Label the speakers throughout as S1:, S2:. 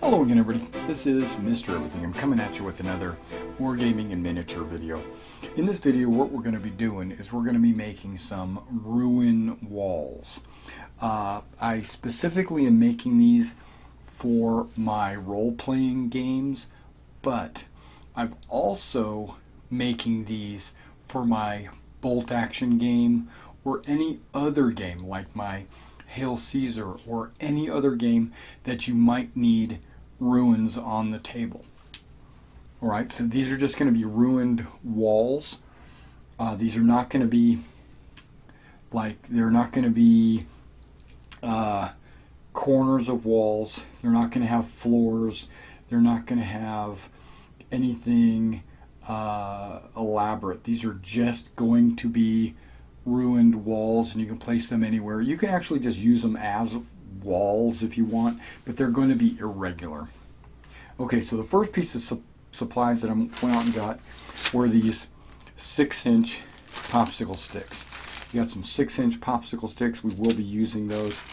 S1: Hello again, everybody. This is Mr. Everything. I'm coming at you with another Wargaming and miniature video. In this video, what we're going to be doing is we're going to be making some ruin walls. I specifically am making these for my role-playing games, but I've also making these for my bolt-action game or any other game like my Hail Caesar or any other game that you might need ruins on the table. Alright, so these are just going to be ruined walls. These are not going to be they're not going to be corners of walls. They're not going to have floors. They're not going to have anything elaborate. These are just going to be ruined walls, and you can place them anywhere. You can actually just use them as walls if you want, but they're going to be irregular. Okay, so the first piece of supplies that I went out and got were these 6-inch popsicle sticks. You got some 6-inch popsicle sticks. We will be using those.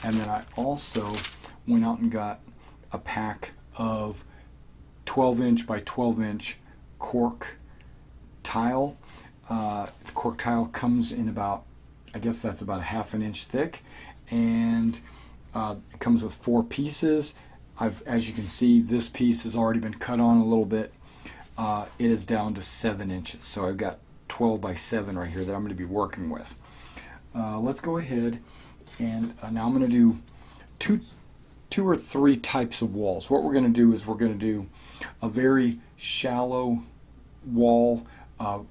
S1: And then I also went out and got a pack of 12-inch by 12-inch cork tile. The cork tile comes in about, I guess that's about a ½ an inch thick, and it comes with 4 pieces. As you can see, this piece has already been cut on a little bit. It is down to 7 inches, so I've got 12 by 7 right here that I'm going to be working with. Let's go ahead and now I'm going to do two or three types of walls. What we're going to do is we're going to do a very shallow wall,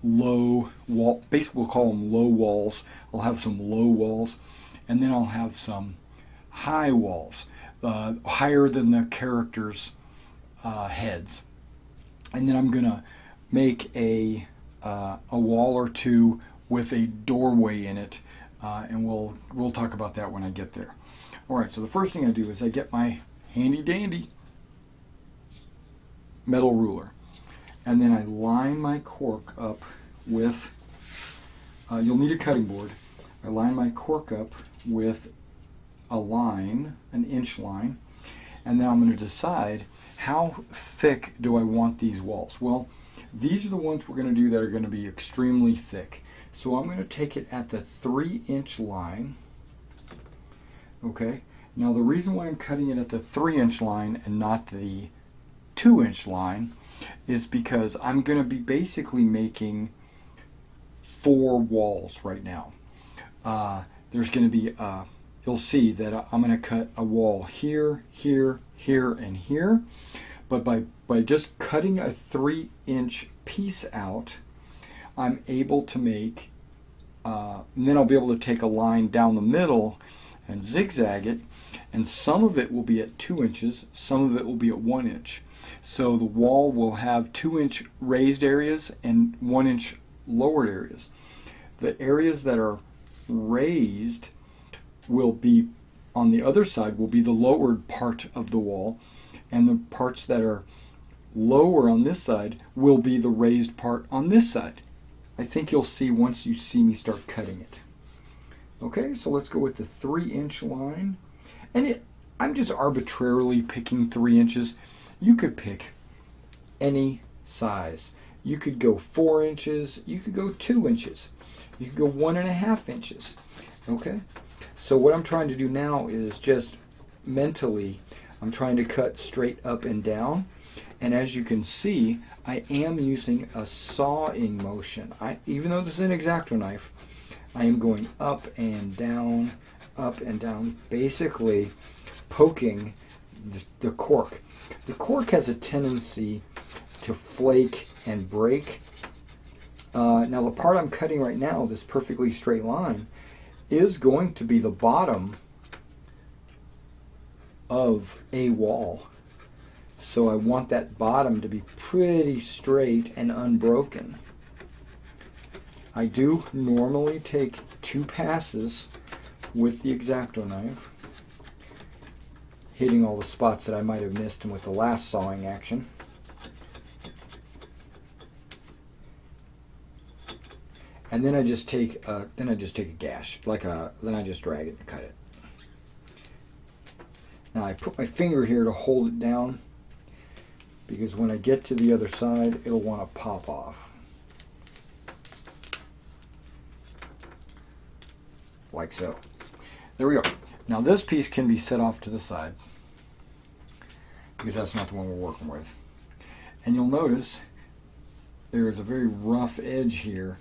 S1: low wall. Basically, we'll call them low walls. I'll have some low walls, and then I'll have some high walls, higher than the characters' heads. And then I'm gonna make a wall or two with a doorway in it, and we'll talk about that when I get there. All right. So the first thing I do is I get my handy dandy metal ruler. And then I line my cork up with, you'll need a cutting board. I line my cork up with a line, an inch line, and then I'm going to decide how thick do I want these walls. Well, these are the ones we're going to do that are going to be extremely thick. So I'm going to take it at the 3-inch line. Okay, now the reason why I'm cutting it at the 3-inch line and not the 2-inch line is because I'm going to be basically making 4 walls right now. There's going to be, you'll see that I'm going to cut a wall here, here, here, and here. But by just cutting a 3-inch piece out, I'm able to make, and then I'll be able to take a line down the middle and zigzag it, and some of it will be at 2 inches, some of it will be at 1 inch. So the wall will have 2-inch raised areas and 1-inch lowered areas. The areas that are raised will be on the other side, will be the lowered part of the wall, and the parts that are lower on this side will be the raised part on this side. I think you'll see once you see me start cutting it. Okay, so let's go with the 3-inch line. And I'm just arbitrarily picking 3 inches. You could pick any size. You could go 4 inches. You could go 2 inches. You could go 1.5 inches. Okay? So what I'm trying to do now is just mentally, I'm trying to cut straight up and down. And as you can see, I am using a sawing motion. Even though this is an X-Acto knife, I am going up and down, basically poking the cork. The cork has a tendency to flake and break. Now the part I'm cutting right now, this perfectly straight line, is going to be the bottom of a wall. So I want that bottom to be pretty straight and unbroken. I do normally take 2 passes with the X-Acto knife, hitting all the spots that I might have missed with the last sawing action. And then I just take a gash, then I just drag it and cut it. Now I put my finger here to hold it down because when I get to the other side, it'll want to pop off. Like so. There we go. Now this piece can be set off to the side because that's not the one we're working with. And you'll notice there is a very rough edge here,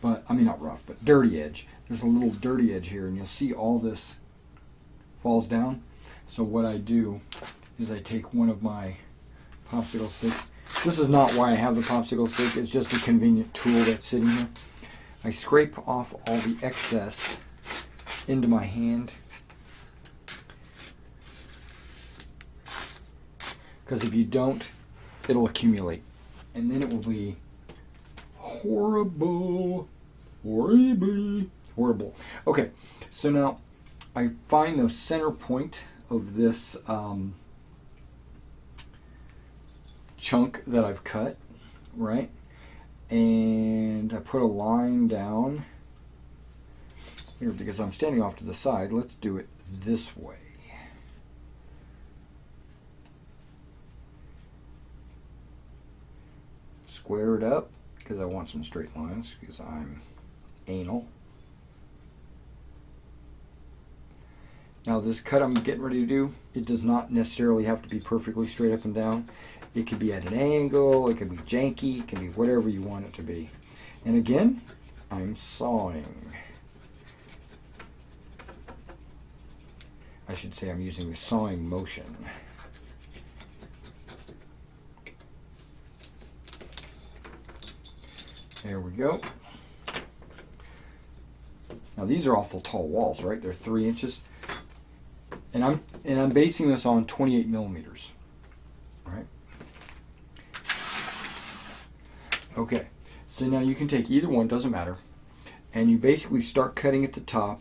S1: but I mean not rough, but dirty edge. There's a little dirty edge here, and you'll see all this falls down. So what I do is I take one of my popsicle sticks. This is not why I have the popsicle stick, it's just a convenient tool that's sitting here. I scrape off all the excess into my hand, because if you don't, it'll accumulate, and then it will be horrible. Okay, so now I find the center point of this chunk that I've cut, right? And I put a line down here because I'm standing off to the side. Let's do it this way. Square it up because I want some straight lines because I'm anal. Now this cut I'm getting ready to do, it does not necessarily have to be perfectly straight up and down. It could be at an angle, it could be janky, it can be whatever you want it to be. And again, I'm sawing. I should say I'm using the sawing motion. There we go. Now these are awful tall walls, right? They're 3 inches. And I'm basing this on 28 millimeters. All right. Okay. So now you can take either one, doesn't matter, and you basically start cutting at the top,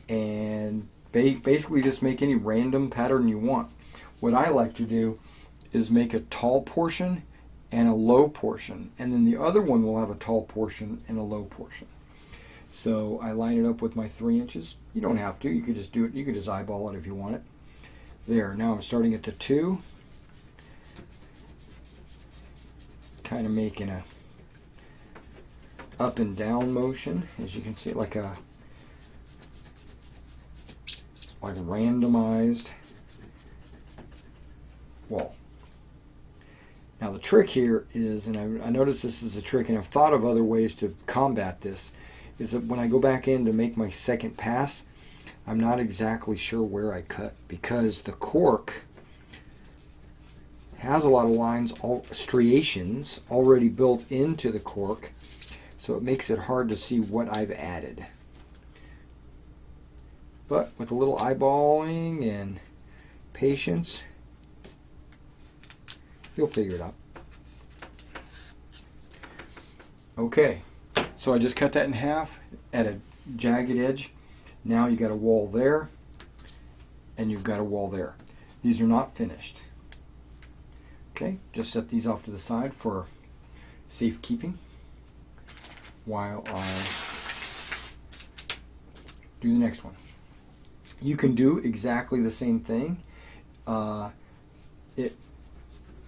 S1: and basically just make any random pattern you want. What I like to do is make a tall portion and a low portion, and then the other one will have a tall portion and a low portion. So I line it up with my 3 inches. You don't have to. You could just do it. You could just eyeball it if you want it. There. Now I'm starting at the 2. Kind of making a up and down motion, as you can see, like a randomized wall. Now the trick here is, and I notice this is a trick, and I've thought of other ways to combat this, is that when I go back in to make my second pass, I'm not exactly sure where I cut, because the cork has a lot of lines, striations already built into the cork, so it makes it hard to see what I've added. But with a little eyeballing and patience, you'll figure it out. Okay, so I just cut that in half at a jagged edge. Now you got a wall there, and you've got a wall there. These are not finished. Okay, just set these off to the side for safekeeping while I do the next one. You can do exactly the same thing.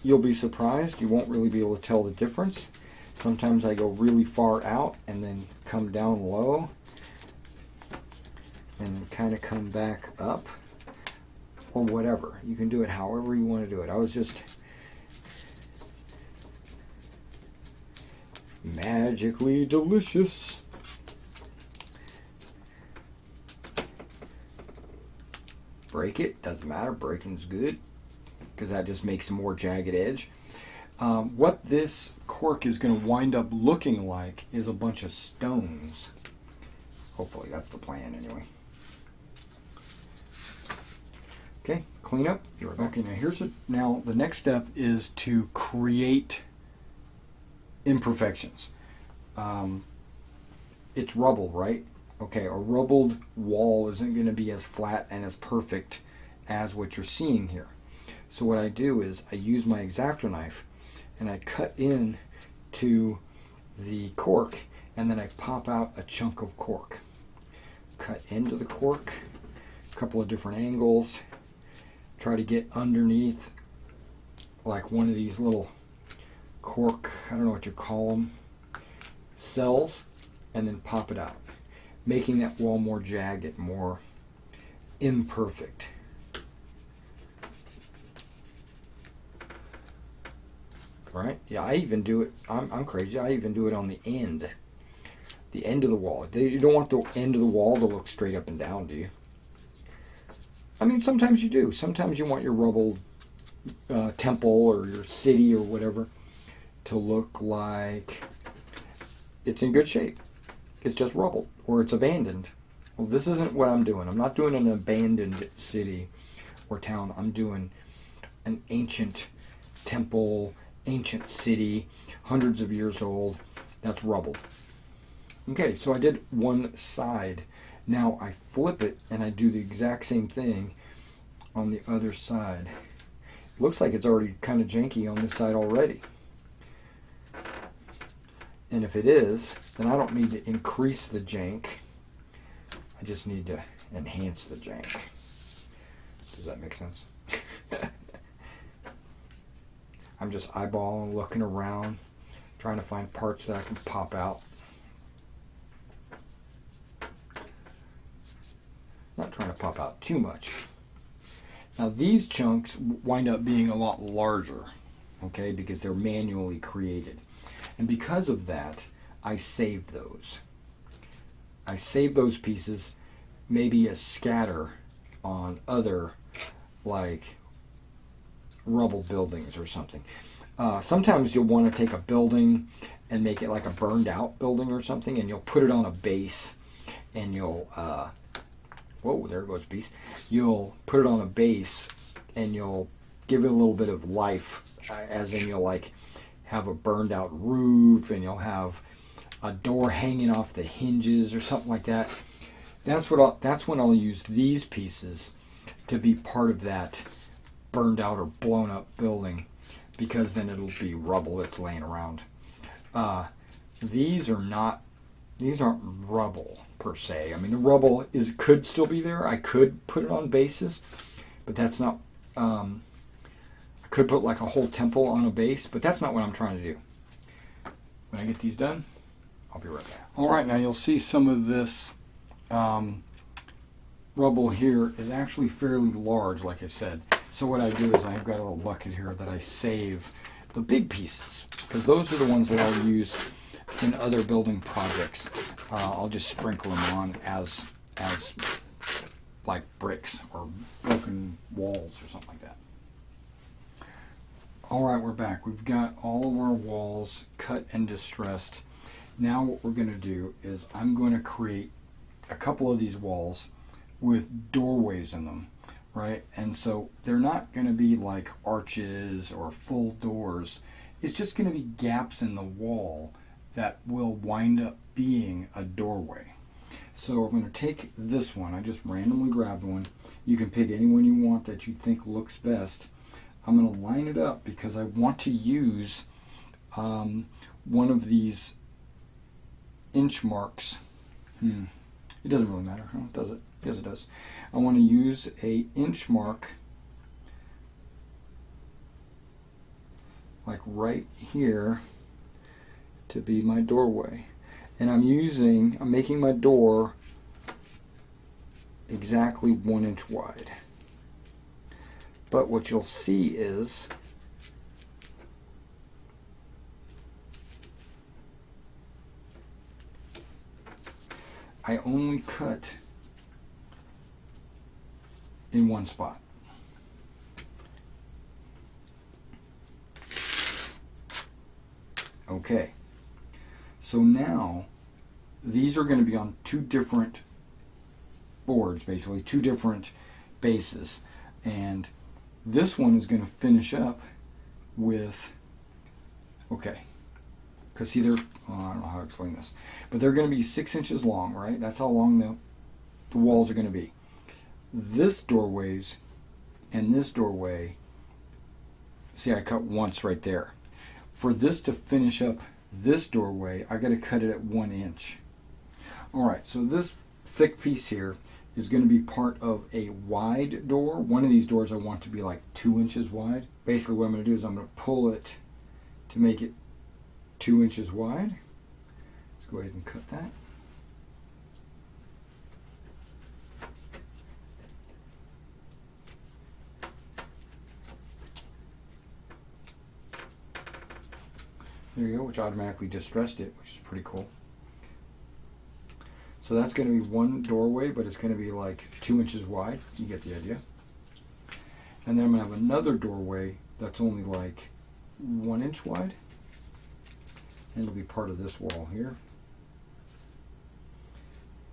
S1: You'll be surprised. You won't really be able to tell the difference. Sometimes I go really far out and then come down low and then kind of come back up, or whatever. You can do it however you want to do it. I was just magically delicious. Break it, doesn't matter, breaking's good, because that just makes a more jagged edge. What this cork is going to wind up looking like is a bunch of stones. Hopefully that's the plan anyway. Okay, clean up. Okay, now the next step is to create imperfections. It's rubble, right? Okay, a rubbled wall isn't going to be as flat and as perfect as what you're seeing here. So what I do is I use my X-Acto knife and I cut in to the cork, and then I pop out a chunk of cork. Cut into the cork, a couple of different angles, try to get underneath like one of these little cork, I don't know what you call them, cells, and then pop it out, making that wall more jagged, more imperfect. Right? Yeah, I even do it, I'm crazy, I even do it on the end of the wall. You don't want the end of the wall to look straight up and down, do you? I mean, sometimes you do. Sometimes you want your rubble temple or your city or whatever to look like it's in good shape. It's just rubble or it's abandoned. Well, this isn't what I'm doing. I'm not doing an abandoned city or town. I'm doing an ancient temple, ancient city, hundreds of years old, that's rubble. Okay, so I did one side. Now I flip it and I do the exact same thing on the other side. It looks like it's already kind of janky on this side already. And if it is, then I don't need to increase the jank. I just need to enhance the jank. Does that make sense? I'm just eyeballing, looking around, trying to find parts that I can pop out. Not trying to pop out too much. Now these chunks wind up being a lot larger, okay, because they're manually created. And because of that, I save those. I save those pieces maybe as scatter on other, like, rubble buildings or something. Sometimes you'll want to take a building and make it like a burned out building or something, and you'll put it on a base, and you'll whoa, there goes a piece. You'll put it on a base and you'll give it a little bit of life, as in you'll like have a burned out roof and you'll have a door hanging off the hinges or something like that. That's when I'll use these pieces to be part of that burned out or blown up building, because then it'll be rubble that's laying around. These aren't rubble per se. I mean, the rubble could still be there. I could put it on bases, but that's not. I could put like a whole temple on a base, but that's not what I'm trying to do. When I get these done, I'll be right back. All right, now you'll see some of this rubble here is actually fairly large, like I said. So what I do is I've got a little bucket here that I save the big pieces, because those are the ones that I'll use in other building projects. I'll just sprinkle them on as like bricks or broken walls or something like that. All right, we're back. We've got all of our walls cut and distressed. Now what we're going to do is I'm going to create a couple of these walls with doorways in them, right? And so they're not going to be like arches or full doors. It's just going to be gaps in the wall that will wind up being a doorway. So we're going to take this one. I just randomly grabbed one. You can pick any one you want that you think looks best. I'm going to line it up because I want to use one of these inch marks. It doesn't really matter, huh? Does it? Yes, it does. I want to use a inch mark like right here to be my doorway. And I'm making my door exactly 1 inch wide. But what you'll see is I only cut in one spot. Okay, so now these are going to be on two different boards, basically two different bases, and this one is going to finish up with, okay, because see, I don't know how to explain this, but they're going to be 6 inches long, right? That's how long the walls are going to be. This doorways and this doorway, see, I cut once right there. For this to finish up this doorway, I got to cut it at 1 inch. All right, so this thick piece here is going to be part of a wide door. One of these doors I want to be like 2 inches wide. Basically what I'm going to do is I'm going to pull it to make it 2 inches wide. Let's go ahead and cut that. There you go, which automatically distressed it, which is pretty cool. So that's going to be one doorway, but it's going to be like 2 inches wide. You get the idea. And then I'm going to have another doorway that's only like 1 inch wide. And it'll be part of this wall here.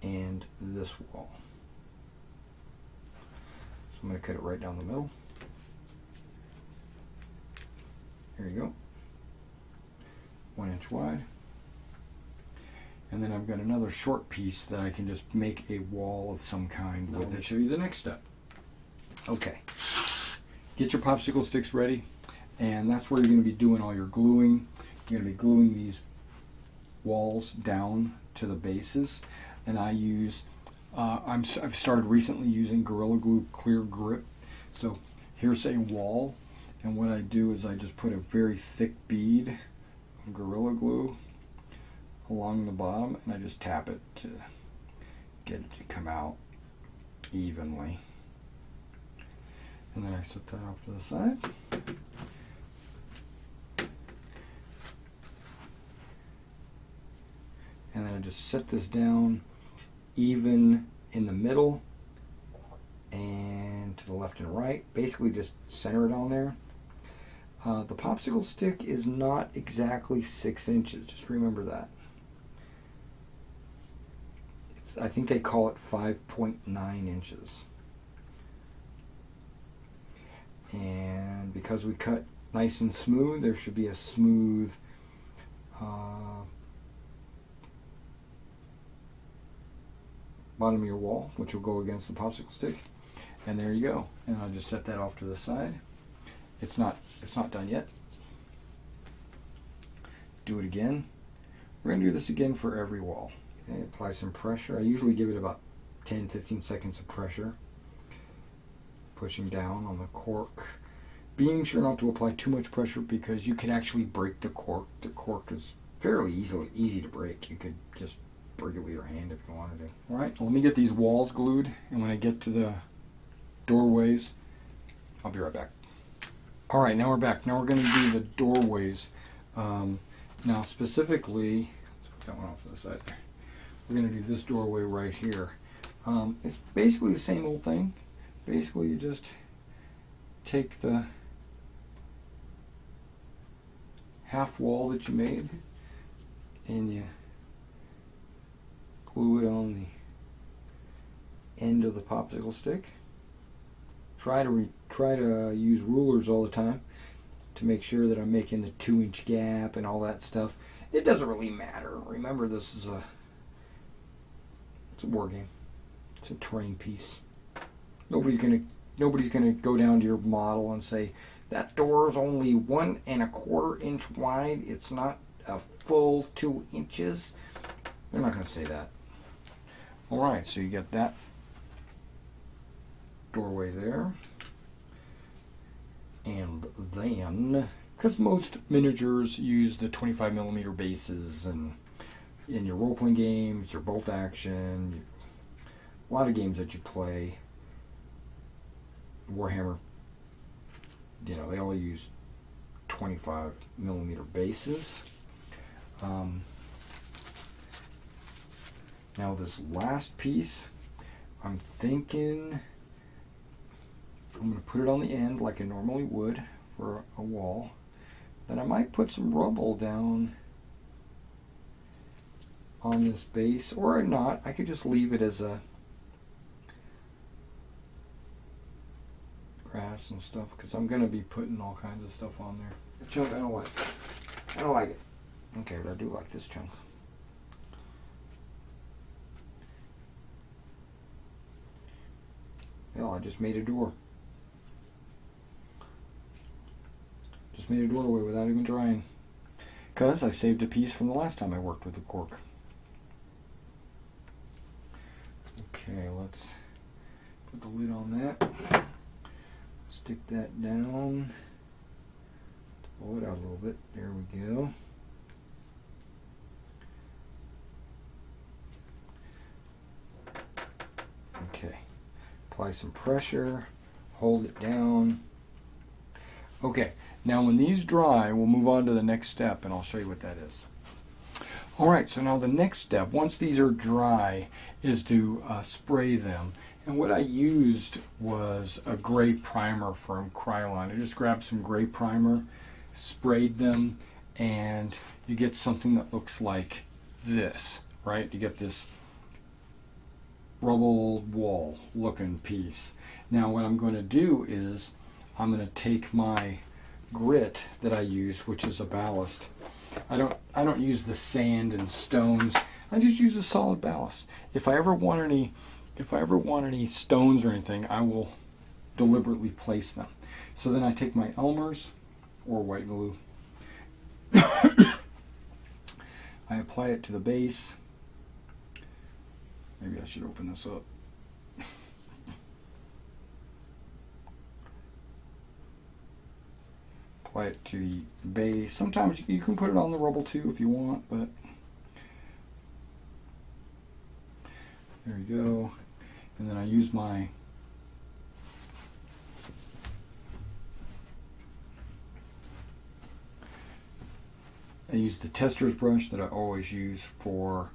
S1: And this wall. So I'm going to cut it right down the middle. There you go. 1 inch wide. And then I've got another short piece that I can just make a wall of some kind with it. Show you the next step. Okay. Get your popsicle sticks ready, and that's where you're going to be doing all your gluing. You're going to be gluing these walls down to the bases, and I use I've started recently using Gorilla Glue Clear Grip. So here's a wall, and what I do is I just put a very thick bead of Gorilla Glue along the bottom, and I just tap it to get it to come out evenly. And then I set that off to the side. And then I just set this down even in the middle and to the left and right. Basically just center it on there. The popsicle stick is not exactly 6 inches, just remember that. I think they call it 5.9 inches. And because we cut nice and smooth, there should be a smooth bottom of your wall, which will go against the popsicle stick. And there you go. And I'll just set that off to the side. It's not done yet. Do it again. We're going to do this again for every wall. Okay, apply some pressure. I usually give it about 10-15 seconds of pressure. Pushing down on the cork. Being sure not to apply too much pressure because you can actually break the cork. The cork is fairly easy to break. You could just break it with your hand if you wanted to. Alright, well, let me get these walls glued, and when I get to the doorways, I'll be right back. Alright, now we're back. Now we're going to do the doorways. Now specifically, let's put that one off to the side there. We're going to do this doorway right here. It's basically the same old thing. Basically, you just take the half wall that you made and you glue it on the end of the popsicle stick. Try to use rulers all the time to make sure that I'm making the 2 inch gap and all that stuff. It doesn't really matter. Remember, this is it's a war game. It's a terrain piece. Nobody's gonna go down to your model and say that door is only 1 1/4 inch wide. It's not a full 2 inches. They're not gonna say that. All right, so you get that doorway there, and then because most miniatures use the 25mm bases, and in your role-playing games, your bolt action, a lot of games that you play, Warhammer, you know, they all use 25mm bases. Now this last piece, I'm thinking I'm going to put it on the end like I normally would for a wall. Then I might put some rubble down on this base, or not. I could just leave it as a grass and stuff, because I'm going to be putting all kinds of stuff on there. The chunk, I don't like it. I don't like it. Okay, but I do like this chunk. Hell, I just made a door. Just made a doorway without even trying. Because I saved a piece from the last time I worked with the cork. Okay, let's Put the lid on that. Stick that down. Pull it out a little bit. There we go. Okay. Apply some pressure. Hold it down. Okay. Now when these dry, we'll move on to the next step and I'll show you what that is. Alright, so now the next step, once these are dry, is to spray them. And what I used was a gray primer from Krylon. I just grabbed some gray primer, sprayed them, and you get something that looks like this, right? You get this rubble wall looking piece. Now what I'm going to do is I'm going to take my grit that I use, which is a ballast. I don't use the sand and stones. I just use a solid ballast. If I ever want any stones or anything, I will deliberately place them. So then I take my Elmer's or white glue. I apply it to the base. Maybe I should open this up. Apply it to the base. Sometimes you can put it on the rubble too if you want, but there you go. And then I use my the tester's brush that I always use for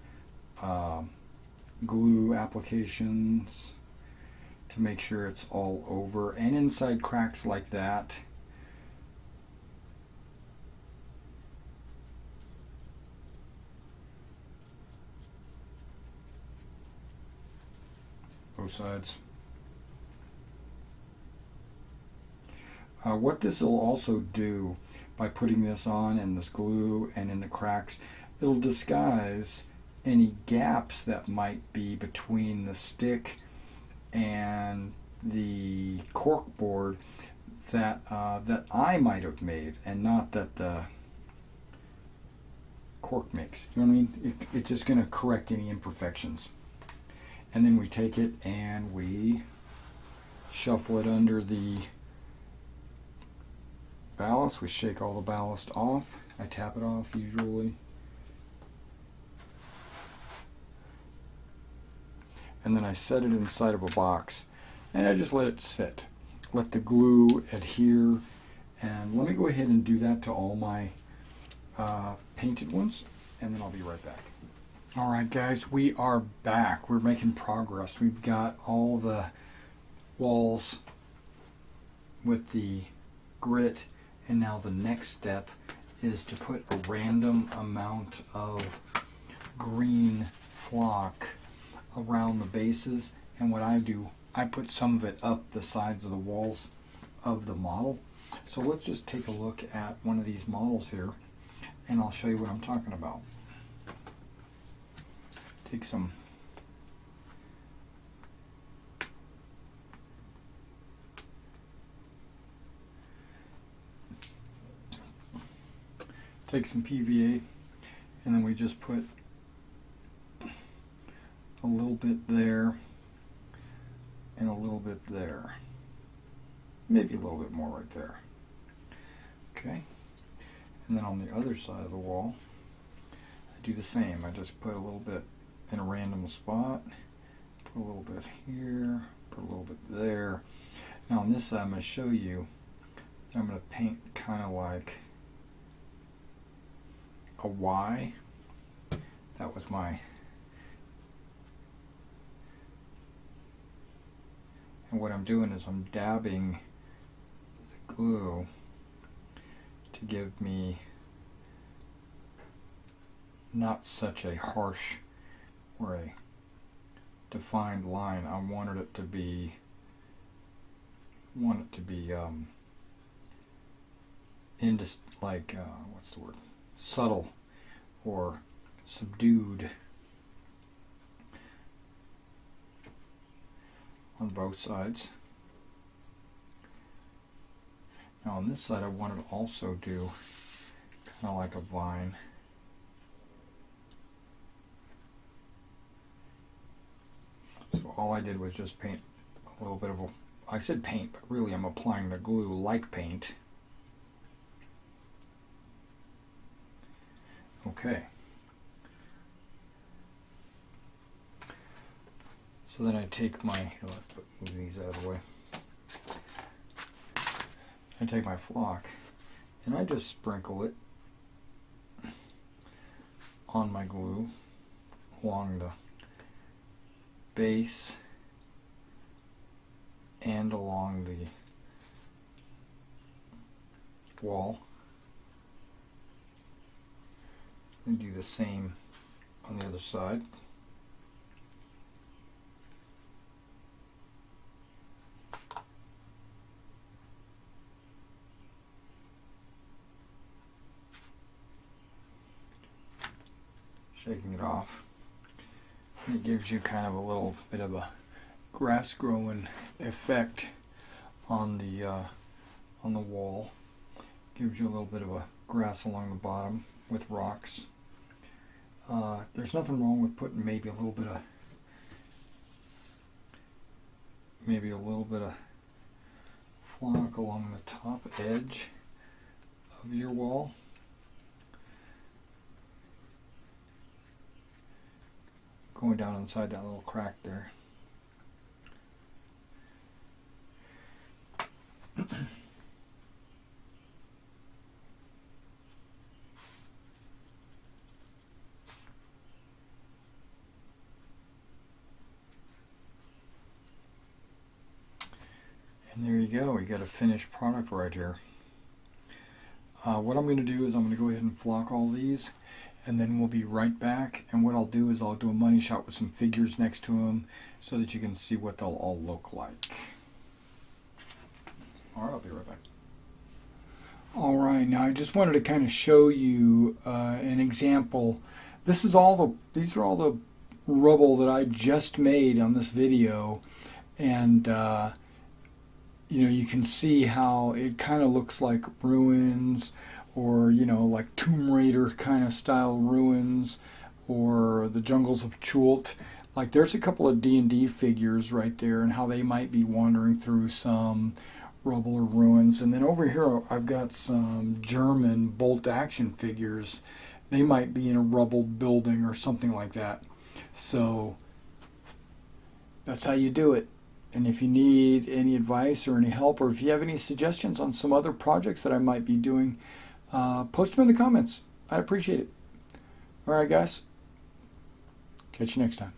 S1: glue applications to make sure it's all over and inside cracks like that. Both sides. What this will also do by putting this on and this glue and in the cracks, it'll disguise any gaps that might be between the stick and the cork board that that I might have made, and not that the cork makes. You know what I mean? It's just going to correct any imperfections. And then we take it and we shuffle it under the ballast. We shake all the ballast off. I tap it off usually. And then I set it inside of a box and I just let it sit. Let the glue adhere. And let me go ahead and do that to all my painted ones, and then I'll be right back. Alright guys, we are back. We're making progress. We've got all the walls with the grit, and now the next step is to put a random amount of green flock around the bases. And what I do, I put some of it up the sides of the walls of the model. So let's just take a look at one of these models here and I'll show you what I'm talking about. Take some PVA, and then we just put a little bit there and a little bit there, maybe a little bit more right there. Okay, and then on the other side of the wall I do the same. I just put a little bit in a random spot, put a little bit here, put a little bit there. Now on this side I'm going to show you, I'm going to paint kind of like a Y. That was my, and what I'm doing is I'm dabbing the glue to give me not such a harsh or a defined line. I wanted it to be what's the word? Subtle or subdued on both sides. Now on this side I wanted to also do kind of like a vine. So all I did was just paint a little bit of a, I said paint, but really I'm applying the glue like paint. Okay. So then I take my, let's move these out of the way. I take my flock and I just sprinkle it on my glue along the base and along the wall. And do the same on the other side. Shaking it off. And it gives you kind of a little bit of a grass growing effect on the wall. Gives you a little bit of a grass along the bottom with rocks. There's nothing wrong with putting maybe a little bit of flock along the top edge of your wall. Going down inside that little crack there. And there you go, you got a finished product right here. What I'm going to do is I'm going to go ahead and flock all these, and then we'll be right back. And what I'll do is I'll do a money shot with some figures next to them so that you can see what they'll all look like. Alright, I'll be right back. Alright, now I just wanted to kind of show you an example. These are all the rubble that I just made on this video, and you know, you can see how it kind of looks like ruins, or you know, like Tomb Raider kind of style ruins, or the jungles of Celt. Like there's a couple of D&D figures right there, and how they might be wandering through some rubble or ruins. And then over here I've got some German bolt action figures. They might be in a rubbled building or something like that. So that's how you do it. And if you need any advice or any help, or if you have any suggestions on some other projects that I might be doing, post them in the comments. I'd appreciate it. All right, guys. Catch you next time.